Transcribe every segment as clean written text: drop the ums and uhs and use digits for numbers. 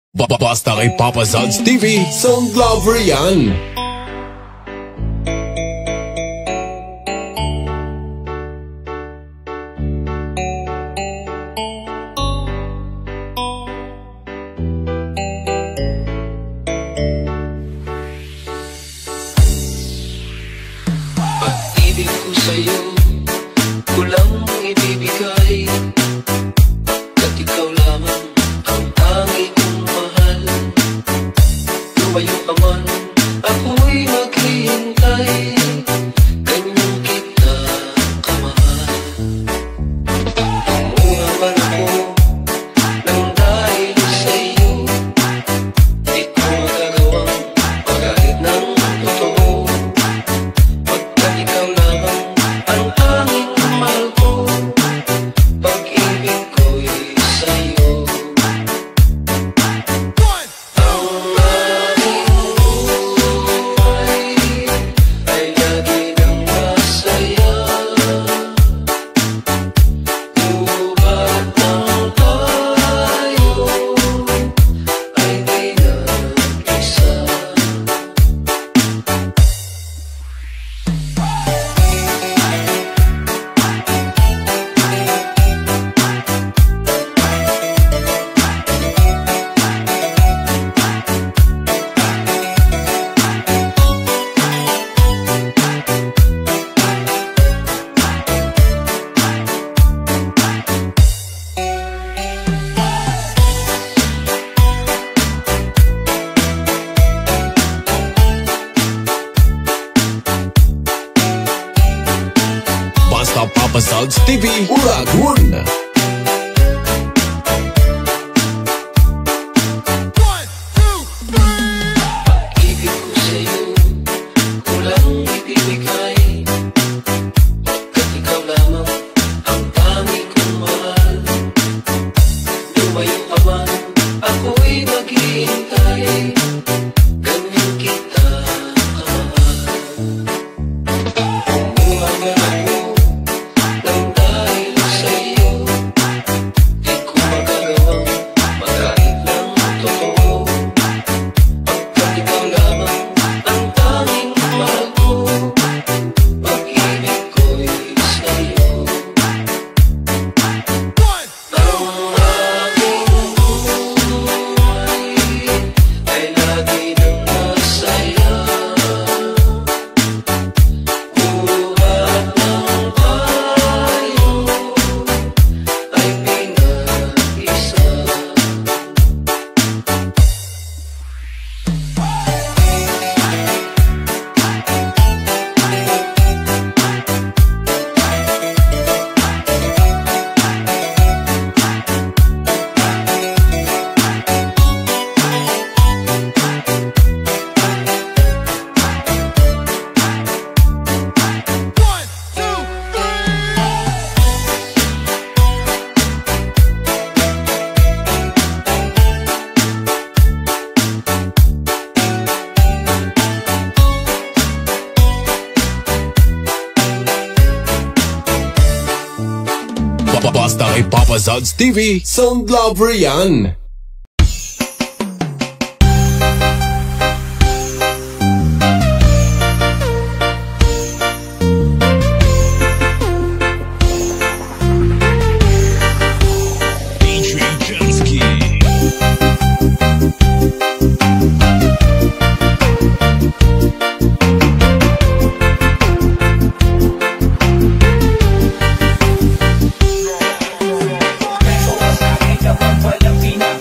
Basta kay Papa Zods TV, Sound Lover yan. Pag-ibig ko sa'yo, kulang ibibigay. At ikaw lamang ang tangi kong mahal. Lumayo ka man, ako'y maghihintay. Ganyan kita kamahal. Lumuha man ako nang dahil sa'yo. Di ko magagawang magalit ng totoo. Pagkat ikaw lamang ang tanging mahal ko. Pag-ibig ko'y sa'yo. Ang aking buhay ay lagi nang masaya. Lubat ng tayo ay di nag-isa. Basta Papa Zods TV, Uragun. Pag-ibig ko sa'yo, kulang ibibigay. Pagkat ikaw lamang ang tangi kong mahal. Lumayo ka man, ako'y maghihintay. Ganyan kita kamahal. Lumuha man ako nang dahil sa'yo. Di ko magagawang magalit ng totoo. Pagkat ikaw lamang ang tanging mahal ko. Pag-ibig ko'y sa'yo. Ang aking buhay ay lagi nang masaya. Buhat ng tayo ay pinag-isa. Basta kay Papa Zods TV, Sound Lover yan. DJ Jansky. Kapag walang pinag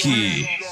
Key.